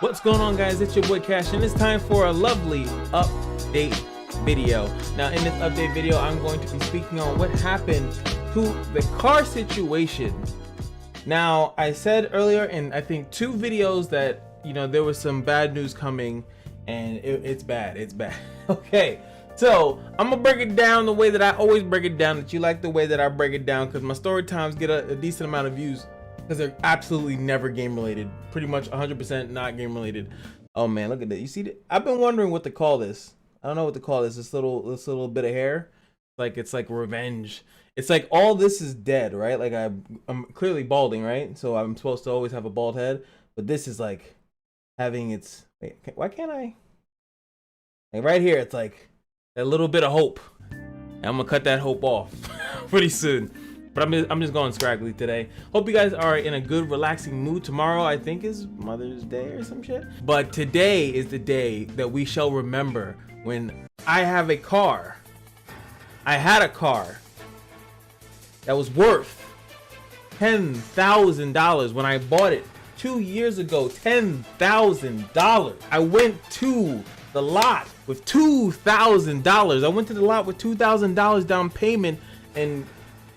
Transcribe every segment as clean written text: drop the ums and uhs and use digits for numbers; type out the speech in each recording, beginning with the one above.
What's going on, guys? It's your boy Cash, and it's time for a lovely update video. Now in this update video, I'm going to be speaking on what happened to the car situation. Now, I said earlier in I think 2 videos that, you know, there was some bad news coming, and it's bad. Okay, so I'm gonna break it down the way that I always break it down, that you like the way that I break it down, because my story times get a decent amount of views because they're absolutely never game related, pretty much 100% not game related. Oh man, look at that. You see that? I've been wondering what to call this. I don't know what to call this little bit of hair. It's like revenge. It's like all this is dead, right? Like I'm clearly balding, right? So I'm supposed to always have a bald head, but this is like having its, wait, why can't I? Like right here, it's like a little bit of hope. And I'm gonna cut that hope off pretty soon. But I'm just going scraggly today. Hope you guys are in a good, relaxing mood. Tomorrow, I think, is Mother's Day or some shit. But today is the day that we shall remember when I have a car. I had a car that was worth $10,000 when I bought it 2 years ago. $10,000. I went to the lot with $2,000. I went to the lot with $2,000 down payment and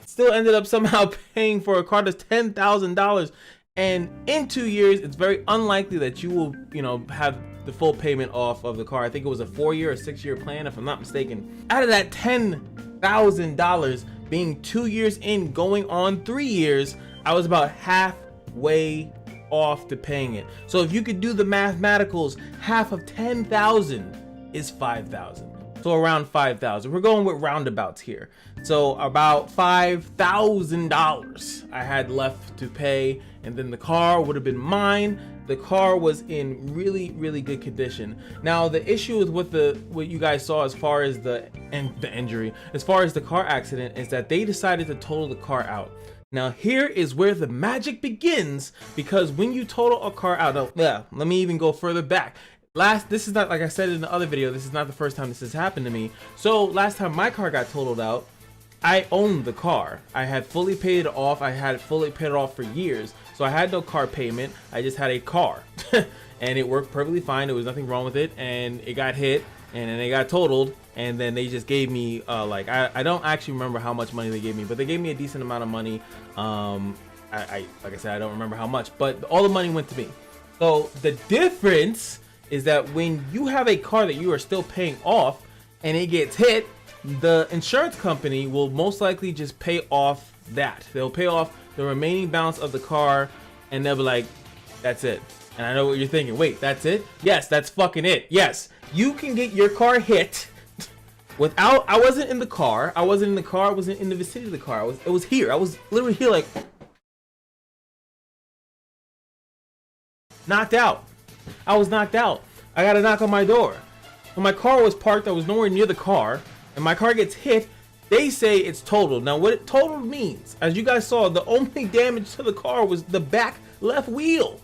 still ended up somehow paying for a car that's $10,000. And in 2 years, it's very unlikely that you will, you know, have the full payment off of the car. I think it was a 4-year or 6-year plan, if I'm not mistaken. Out of that $10,000 being 2 years in, going on 3 years, I was about halfway off to paying it. So if you could do the mathematicals, half of 10,000 is 5,000. So around 5,000. We're going with roundabouts here. So about $5,000 I had left to pay, and then the car would have been mine. The car was in really, really good condition. Now the issue is with what you guys saw as far as the injury, as far as the car accident, is that they decided to total the car out. Now here is where the magic begins, because when you total a car out, let me even go further back. This is not, like I said in the other video, this is not the first time this has happened to me. So last time my car got totaled out, I owned the car. I had fully paid it off. I had fully paid it off for years. So I had no car payment. I just had a car and it worked perfectly fine. There was nothing wrong with it, and it got hit and then it got totaled, and then they just gave me like, I don't actually remember how much money they gave me, but they gave me a decent amount of money. Like I said, I don't remember how much, but all the money went to me. So the difference is that when you have a car that you are still paying off and it gets hit, the insurance company will most likely just pay off that. They'll pay off the remaining balance of the car, and they'll be like, that's it. And I know what you're thinking. Wait, that's it? Yes, that's fucking it. Yes, you can get your car hit without, I wasn't in the car. I wasn't in the vicinity of the car. It was here. I was literally here, like knocked out. I was knocked out. I got a knock on my door. When my car was parked, I was nowhere near the car, and my car gets hit. They say it's totaled. Now what it totaled means, as you guys saw, the only damage to the car was the back left wheel.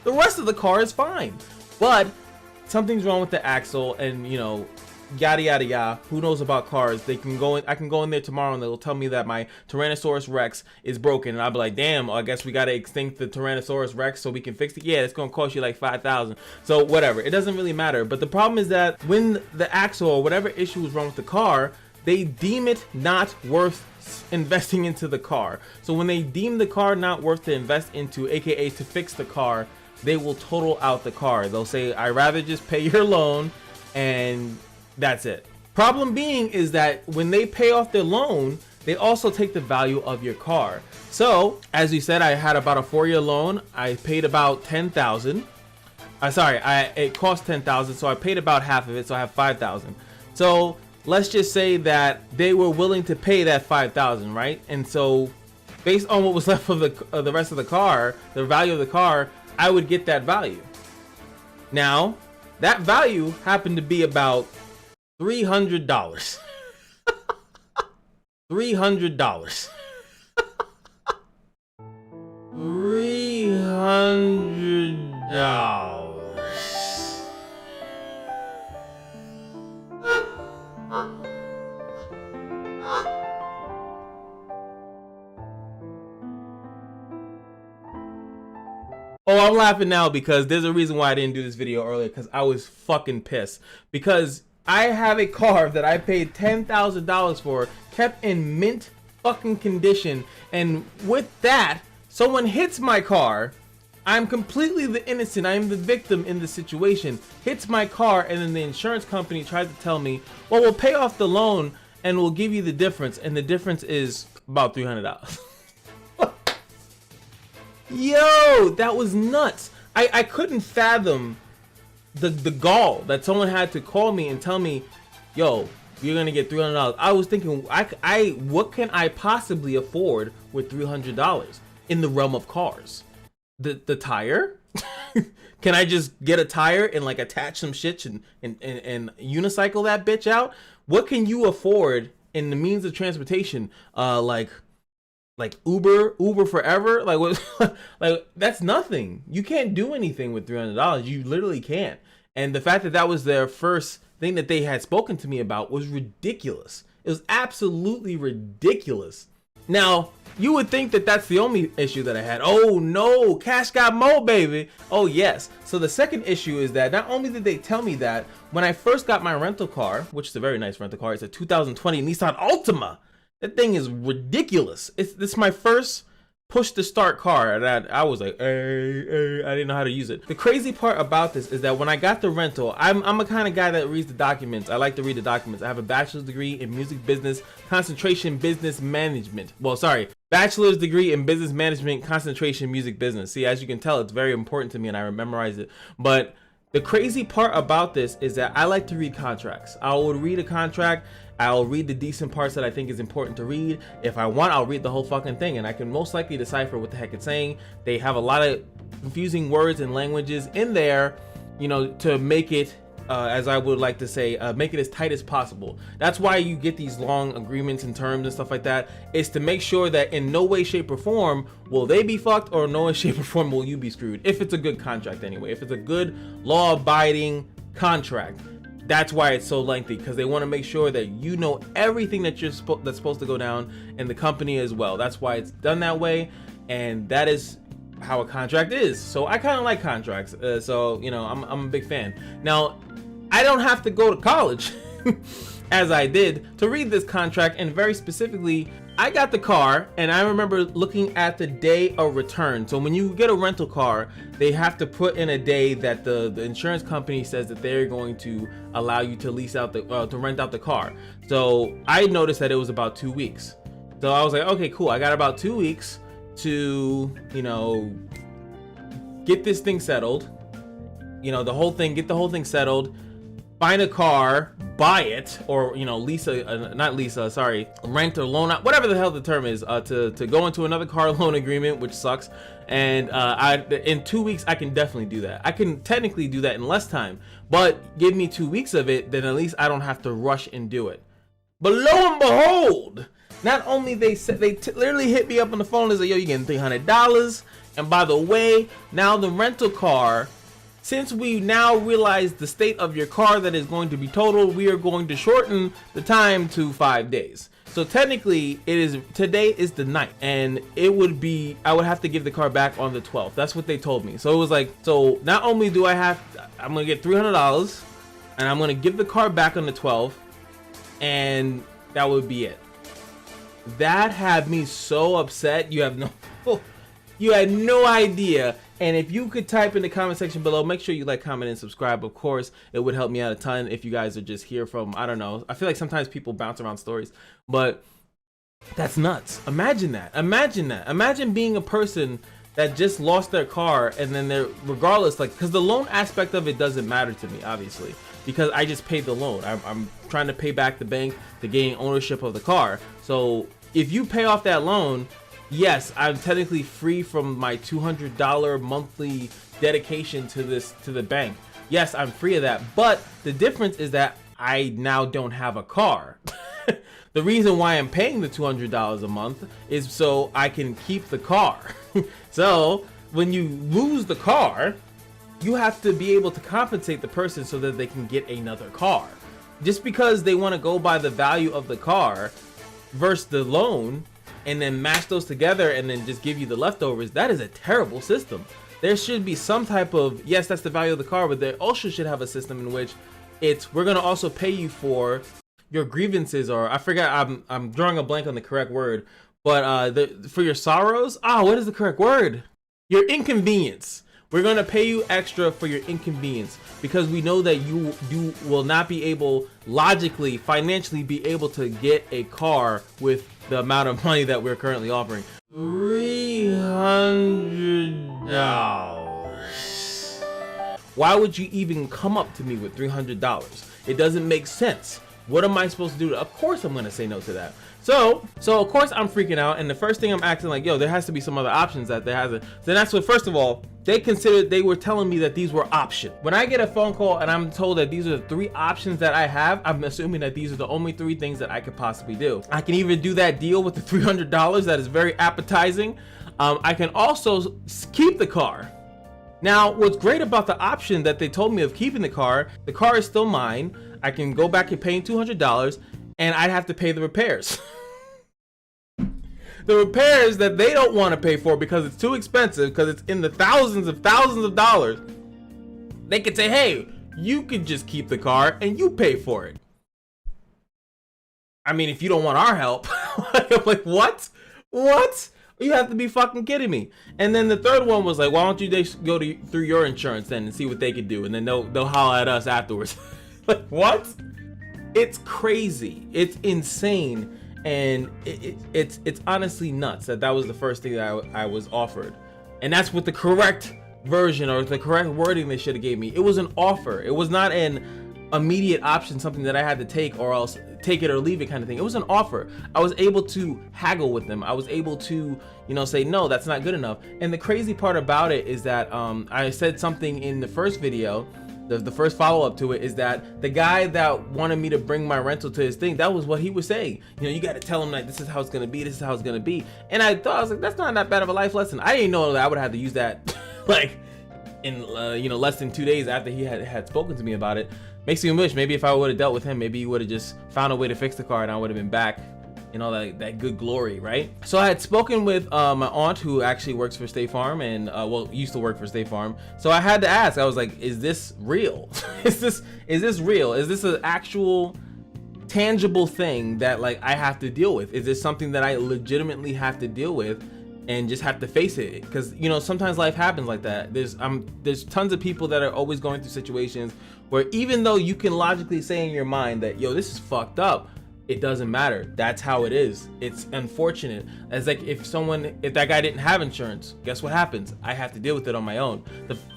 The rest of the car is fine, but something's wrong with the axle, and you know, yada yada yada. Who knows about cars? They can go in, I can go in there tomorrow and they'll tell me that my Tyrannosaurus Rex is broken, and I'll be like, damn, I guess we gotta extinct the Tyrannosaurus Rex so we can fix it. Yeah, it's gonna cost you like 5,000. So whatever, it doesn't really matter. But the problem is that when the axle or whatever issue is wrong with the car, they deem it not worth investing into the car. So when they deem the car not worth to invest into, aka to fix the car, they will total out the car. They'll say, I'd rather just pay your loan, and that's it. Problem being is that when they pay off their loan, they also take the value of your car. So as you said, I had about a 4-year loan. I paid about 10,000. It cost 10,000, so I paid about half of it, so I have 5,000. So let's just say that they were willing to pay that 5,000, right? And so based on what was left of the rest of the car, the value of the car, I would get that value. Now that value happened to be about $300. $300. $300. Oh, I'm laughing now because there's a reason why I didn't do this video earlier, because I was fucking pissed. Because I have a car that I paid $10,000 for, kept in mint fucking condition, and with that, someone hits my car. I'm completely the innocent. I am the victim in the situation. Hits my car, and then the insurance company tries to tell me, well, we'll pay off the loan and we'll give you the difference, and the difference is about $300. Yo, that was nuts. I couldn't fathom the gall that someone had to call me and tell me, yo, you're gonna get $300. I was thinking, what can I possibly afford with $300 in the realm of cars? The tire? Can I just get a tire and like attach some shit and unicycle that bitch out? What can you afford in the means of transportation? Like Uber forever? Like what? Like that's nothing. You can't do anything with $300. You literally can't. And the fact that that was their first thing that they had spoken to me about was ridiculous. It was absolutely ridiculous. Now, you would think that that's the only issue that I had. Oh no, cash got mo, baby. Oh yes. So the second issue is that not only did they tell me that, when I first got my rental car, which is a very nice rental car, it's a 2020 Nissan Altima. That thing is ridiculous. This is my first push to start car, and I was like, hey, I didn't know how to use it. The crazy part about this is that when I got the rental, I'm a kind of guy that reads the documents. I like to read the documents. I have a bachelor's degree in music business, concentration business management. Well, sorry, bachelor's degree in business management, concentration music business. See, as you can tell, it's very important to me and I memorize it. But the crazy part about this is that I like to read contracts. I will read a contract. I'll read the decent parts that I think is important to read. If I want, I'll read the whole fucking thing, and I can most likely decipher what the heck it's saying. They have a lot of confusing words and languages in there, you know, to make it, as I would like to say, make it as tight as possible. That's why you get these long agreements and terms and stuff like that. It's to make sure that in no way, shape, or form will they be fucked, or no way, shape, or form will you be screwed. If it's a good contract anyway. If it's a good law-abiding contract. That's why it's so lengthy, because they want to make sure that you know everything that that's supposed to go down in the company as well. That's why it's done that way, and that is how a contract is. So I kind of like contracts, so you know, I'm a big fan. Now, I don't have to go to college as I did to read this contract, and very specifically, I got the car, and I remember looking at the day of return. So when you get a rental car, they have to put in a day that the insurance company says that they're going to allow you to lease out to rent out the car. So I noticed that it was about 2 weeks. So I was like, okay, cool. I got about 2 weeks to, you know, get this thing settled. You know, get the whole thing settled. Find a car, buy it, or you know, rent or loan out, whatever the hell the term is, to go into another car loan agreement, which sucks. And in 2 weeks I can definitely do that. I can technically do that in less time, but give me 2 weeks of it, then at least I don't have to rush and do it. But lo and behold, not only they literally hit me up on the phone and say, yo, you're getting $300, and by the way, now the rental car, since we now realize the state of your car that is going to be totaled, we are going to shorten the time to 5 days. So technically, today is the 9th, and I would have to give the car back on the 12th. That's what they told me. So it was like, so not only do I'm gonna get $300, and I'm gonna give the car back on the 12th, and that would be it. That had me so upset. You had no idea. And if you could type in the comment section below, make sure you like, comment, and subscribe. Of course, it would help me out a ton if you guys are just here from, I don't know. I feel like sometimes people bounce around stories, but that's nuts. Imagine that. Imagine that. Imagine being a person that just lost their car, and then regardless, like, because the loan aspect of it doesn't matter to me, obviously, because I just paid the loan. I'm trying to pay back the bank to gain ownership of the car. So if you pay off that loan, yes, I'm technically free from my $200 monthly dedication to the bank. Yes, I'm free of that, but the difference is that I now don't have a car. The reason why I'm paying the $200 a month is so I can keep the car. So when you lose the car, you have to be able to compensate the person so that they can get another car. Just because they want to go by the value of the car versus the loan, and then mash those together and then just give you the leftovers, that is a terrible system. there should be some type of, yes, that's the value of the car, but they also should have a system in which we're gonna also pay you for your grievances, or I forget, I'm drawing a blank on the correct word, but for your sorrows. What is the correct word? Your inconvenience. We're gonna pay you extra for your inconvenience because we know that you will not be able, logically, financially be able to get a car with the amount of money that we're currently offering. $300. Why would you even come up to me with $300? It doesn't make sense. What am I supposed to do? Of course I'm gonna say no to that. So of course I'm freaking out, and the first thing I'm acting like, yo, there has to be some other options that there hasn't. Then that's what, first of all, they were telling me that these were options. When I get a phone call and I'm told that these are the 3 options that I have, I'm assuming that these are the only 3 things that I could possibly do. I can either do that deal with the $300 that is very appetizing. I can also keep the car. Now, what's great about the option that they told me of keeping the car is still mine. I can go back and pay $200, and I'd have to pay the repairs. The repairs that they don't want to pay for because it's too expensive, because it's in the thousands of dollars. They could say, hey, you could just keep the car and you pay for it. I mean, if you don't want our help. I'm like, what? You have to be fucking kidding me. And then the third one was like, why don't you just go through your insurance then and see what they could do, and then they'll holler at us afterwards. Like, what? It's crazy. It's insane. And it's honestly nuts that was the first thing that I was offered. And that's what the correct version or the correct wording they should have gave me. It was an offer. It was not an immediate option, something that I had to take or else take it or leave it kind of thing. It was an offer. I was able to haggle with them. I was able to, say, no, that's not good enough. And the crazy part about it is that I said something in the first video. The first follow-up to it is that the guy that wanted me to bring my rental to his thing, that was what he was saying. You got to tell him, like, this is how it's gonna be, this is how it's gonna be. And I was like, that's not that bad of a life lesson. I didn't know that I would have to use that like in less than 2 days after he had spoken to me about it. Makes me wish maybe if I would have dealt with him, maybe he would have just found a way to fix the car and I would have been back that good glory, right? So I had spoken with my aunt, who actually works for State Farm and used to work for State Farm. So I had to ask, I was like, is this real? is this real? Is this an actual tangible thing that like I have to deal with? Is this something that I legitimately have to deal with and just have to face it? Because sometimes life happens like that. There's tons of people that are always going through situations where even though you can logically say in your mind that, yo, this is fucked up, it doesn't matter. That's how it is. It's unfortunate. It's like if that guy didn't have insurance, guess what happens? I have to deal with it on my own.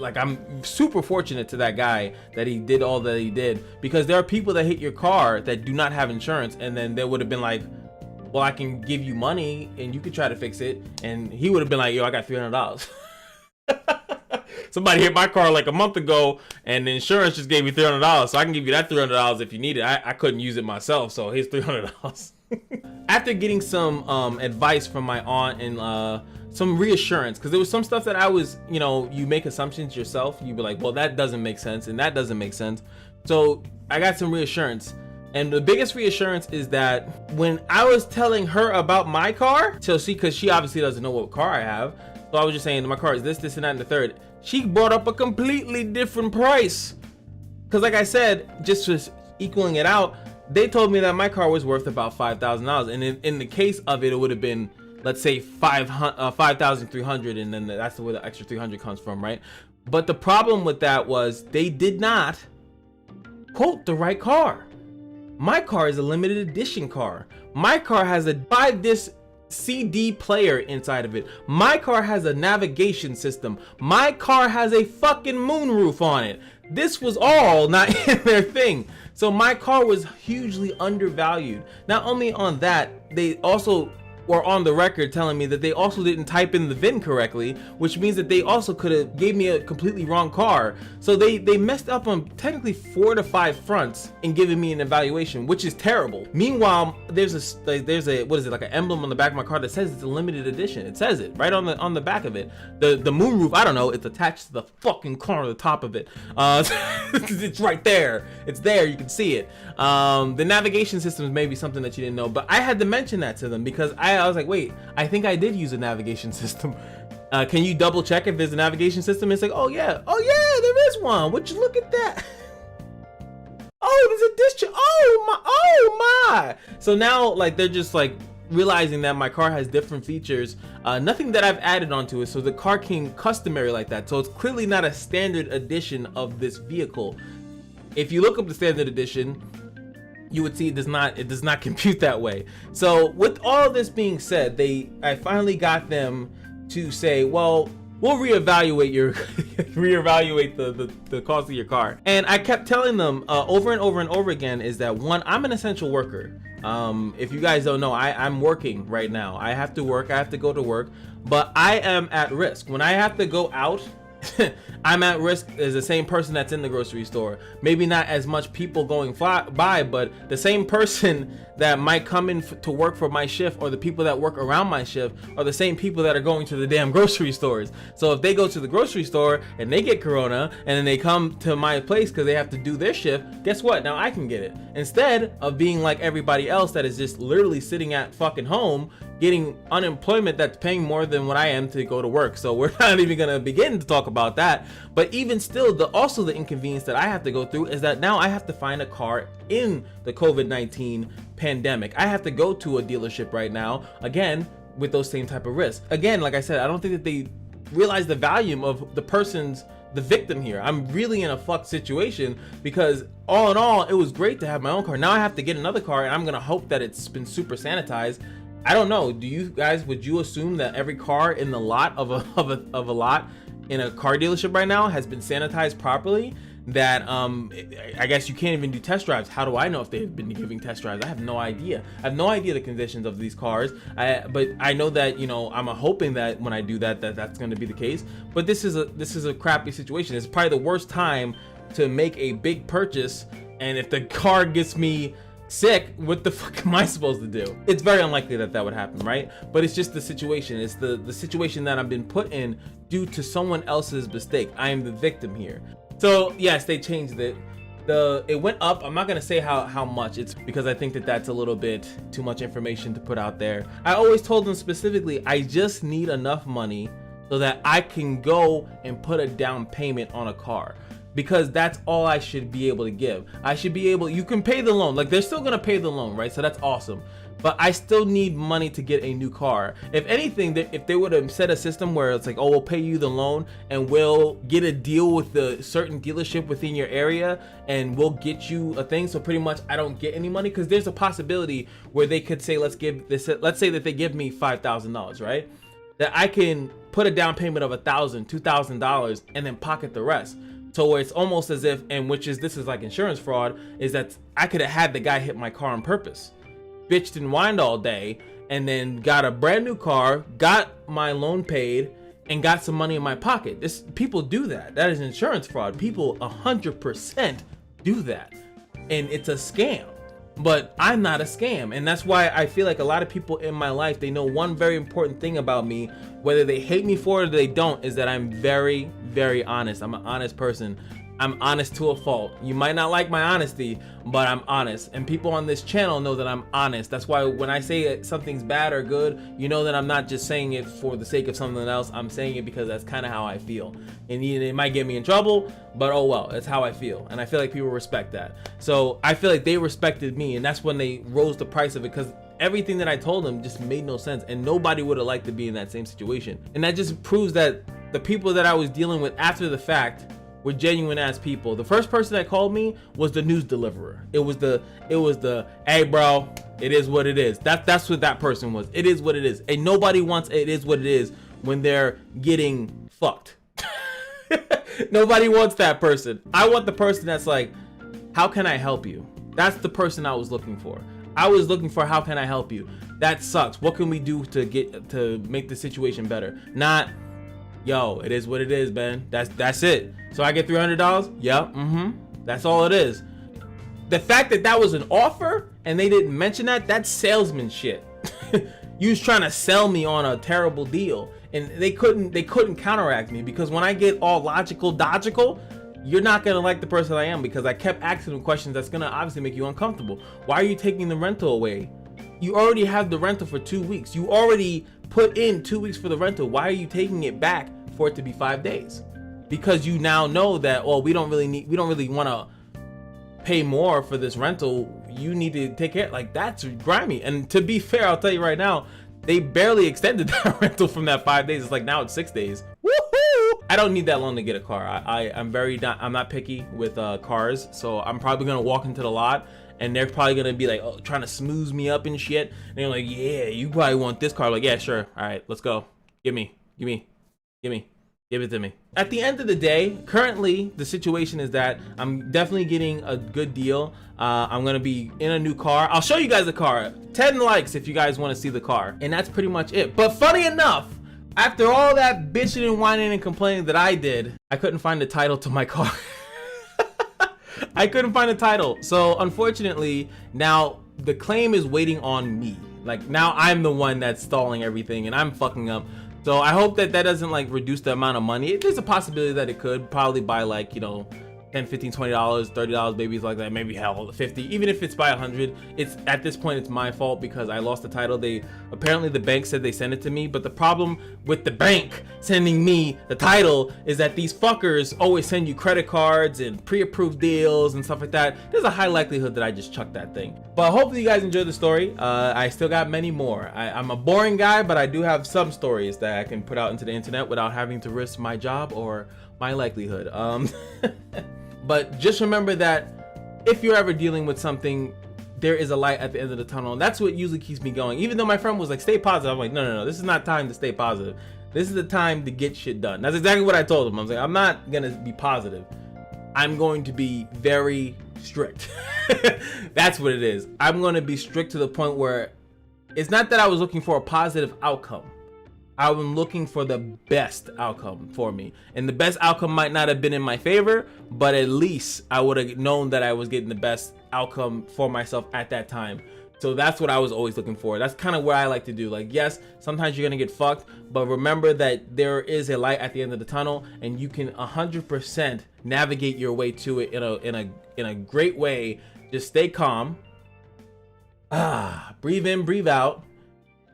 I'm super fortunate to that guy that he did all that he did, because there are people that hit your car that do not have insurance, and then they would have been like, well, I can give you money and you could try to fix it. And he would have been like, yo, I got $300. Somebody hit my car like a month ago and the insurance just gave me $300, so I can give you that $300 if you need it. I couldn't use it myself, so here's $300. After getting some advice from my aunt and some reassurance, because there was some stuff that I was, you make assumptions yourself. You'd be like, well, that doesn't make sense and that doesn't make sense. So I got some reassurance. And the biggest reassurance is that when I was telling her about my car, because she obviously doesn't know what car I have, so I was just saying my car is this, and that, and the third. She brought up a completely different price. Because like I said, just equaling it out, they told me that my car was worth about $5,000. And in the case of it, it would have been, let's say, $5,300, and then that's where the extra $300 comes from, right? But the problem with that was they did not quote the right car. My car is a limited edition car. My car has a 5-disc CD player inside of it. My car has a navigation system. My car has a fucking moonroof on it. This was all not in their thing. So my car was hugely undervalued. Not only on that, they also were on the record telling me that they also didn't type in the VIN correctly, which means that they also could have gave me a completely wrong car. So they messed up on technically 4 to 5 fronts in giving me an evaluation, which is terrible. Meanwhile, there's a what is it, like an emblem on the back of my car that says it's a limited edition. It says it right on the back of it. The moonroof, I don't know, it's attached to the fucking car on the top of it. It's right there. It's there, you can see it. The navigation system is maybe something that you didn't know, but I had to mention that to them because I was like, wait, I think I did use a navigation system. Can you double check if there's a navigation system? It's like, oh yeah, there is one. Would you look at that? Oh, there's a disc. Oh my. So now, like, they're just like realizing that my car has different features, nothing that I've added onto it. So the car came customary like that. So it's clearly not a standard edition of this vehicle. If you look up the standard edition, you would see it does not compute that way. So with all this being said, I finally got them to say, well, we'll reevaluate the cost of your car. And I kept telling them over and over and over again is that, one, I'm an essential worker. If you guys don't know, I'm working right now. I have to work, I have to go to work, but I am at risk. When I have to go out, I'm at risk as the same person that's in the grocery store. Maybe not as much people going by, but the same person that might come in to work for my shift, or the people that work around my shift, are the same people that are going to the damn grocery stores. So if they go to the grocery store and they get corona and then they come to my place because they have to do their shift, guess what? Now I can get it. Instead of being like everybody else that is just literally sitting at fucking home getting unemployment that's paying more than what I am to go to work. So we're not even gonna begin to talk about that. But even still, also the inconvenience that I have to go through is that now I have to find a car in the COVID-19 pandemic. I have to go to a dealership right now, again, with those same type of risks. Again, like I said, I don't think that they realize the value of the victim here. I'm really in a fucked situation because all in all, it was great to have my own car. Now I have to get another car, and I'm gonna hope that it's been super sanitized. I don't know. Do you guys, would you assume that every car in the lot of a lot in a car dealership right now has been sanitized properly? That I guess you can't even do test drives. How do I know if they've been giving test drives? I have no idea. I have no idea the conditions of these cars. But I know that, you know, I'm hoping that when I do that, that's going to be the case. But this is a crappy situation. It's probably the worst time to make a big purchase, and if the car gets me sick, what the fuck am I supposed to do? It's very unlikely that would happen, right? But it's just the situation. It's the situation that I've been put in due to someone else's mistake. I am the victim here. So yes, they changed it. It went up. I'm not gonna say how much. It's because I think that that's a little bit too much information to put out there. I always told them specifically, I just need enough money so that I can go and put a down payment on a car. Because that's all I should be able to give. I should be able, you can pay the loan, like they're still gonna pay the loan, right? So that's awesome. But I still need money to get a new car. If anything, if they would have set a system where it's like, oh, we'll pay you the loan and we'll get a deal with the certain dealership within your area and we'll get you a thing. So pretty much I don't get any money, because there's a possibility where they could say, let's say that they give me $5,000, right? That I can put a down payment of $1,000, $2,000 and then pocket the rest. So it's almost as if, and this is like insurance fraud, is that I could have had the guy hit my car on purpose, bitched and whined all day, and then got a brand new car, got my loan paid, and got some money in my pocket. People do that. That is insurance fraud. People 100% do that, and it's a scam. But I'm not a scam, and that's why I feel like a lot of people in my life, they know one very important thing about me, whether they hate me for it or they don't, is that I'm very, very honest. I'm an honest person. I'm honest to a fault. You might not like my honesty, but I'm honest. And people on this channel know that I'm honest. That's why when I say something's bad or good, you know that I'm not just saying it for the sake of something else. I'm saying it because that's kind of how I feel. And it might get me in trouble, but oh well, it's how I feel. And I feel like people respect that. So I feel like they respected me, and that's when they rose the price of it, because everything that I told them just made no sense, and nobody would have liked to be in that same situation. And that just proves that the people that I was dealing with after the fact were genuine ass people. The first person that called me was the news deliverer. It was the hey bro, it is what it is. That's what that person was. It is what it is. And nobody wants it is what it is when they're getting fucked. Nobody wants that person. I want the person that's like, how can I help you? That's the person I was looking for. I was looking for, how can I help you? That sucks. What can we do to make the situation better? Not, yo, it is what it is, man. That's it. So I get $300? Yeah, that's all it is. The fact that was an offer and they didn't mention that's salesman shit. You was trying to sell me on a terrible deal, and they couldn't counteract me, because when I get all logical, you're not gonna like the person I am, because I kept asking them questions that's gonna obviously make you uncomfortable. Why are you taking the rental away? You already have the rental for 2 weeks. You already put in 2 weeks for the rental. Why are you taking it back for it to be 5 days? Because you now know that, well, we don't really want to pay more for this rental. You need to take care. Like, that's grimy. And to be fair, I'll tell you right now, they barely extended that rental from that 5 days. It's like now it's 6 days. Woohoo! I don't need that long to get a car. I'm not picky with cars, so I'm probably gonna walk into the lot and they're probably gonna be like, oh, trying to smooth me up and shit. And they're like, yeah, you probably want this car. I'm like, yeah, sure. All right, let's go. Give it to me. At the end of the day, currently the situation is that I'm definitely getting a good deal. I'm gonna be in a new car. I'll show you guys the car. 10 likes if you guys want to see the car. And that's pretty much it. But funny enough, after all that bitching and whining and complaining that I did, I couldn't find the title to my car. I couldn't find the title. So unfortunately, now the claim is waiting on me. Like, now I'm the one that's stalling everything and I'm fucking up. So I hope that that doesn't like reduce the amount of money. There's a possibility that it could, probably by like, you know, $10, $15, $20, $30, maybe it's like that, maybe hell 50. Even if it's by 100, it's at this point it's my fault because I lost the title. They apparently, the bank said they sent it to me, but the problem with the bank sending me the title is that these fuckers always send you credit cards and pre-approved deals and stuff like that. There's a high likelihood that I just chucked that thing. But hopefully you guys enjoyed the story. I still got many more. I'm a boring guy, but I do have some stories that I can put out into the internet without having to risk my job or my livelihood. But just remember that if you're ever dealing with something, there is a light at the end of the tunnel, and that's what usually keeps me going. Even though my friend was like, stay positive, I'm like, no, this is not time to stay positive. This is the time to get shit done. That's exactly what I told him. I was like, I'm not gonna be positive. I'm going to be very strict. That's what it is. I'm gonna be strict to the point where it's not that I was looking for a positive outcome. I'm looking for the best outcome for me, and the best outcome might not have been in my favor, but at least I would have known that I was getting the best outcome for myself at that time. So that's what I was always looking for. That's kind of where I like to do. Like, yes, sometimes you're gonna get fucked, but remember that there is a light at the end of the tunnel, and you can 100% navigate your way to it in a great way. Just stay calm, breathe in, breathe out,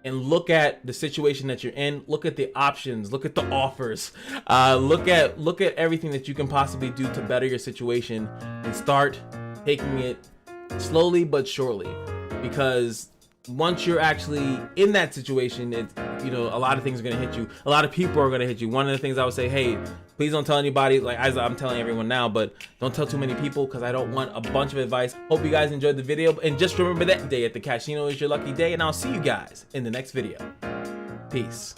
and look at the situation that you're in. Look at the options, look at the offers, look at everything that you can possibly do to better your situation, and start taking it slowly but surely. Because once you're actually in that situation, it's, you know, a lot of things are gonna hit you. A lot of people are gonna hit you. One of the things I would say, hey, please don't tell anybody, like as I'm telling everyone now, but don't tell too many people because I don't want a bunch of advice. Hope you guys enjoyed the video, and just remember that day at the casino is your lucky day, and I'll see you guys in the next video. Peace.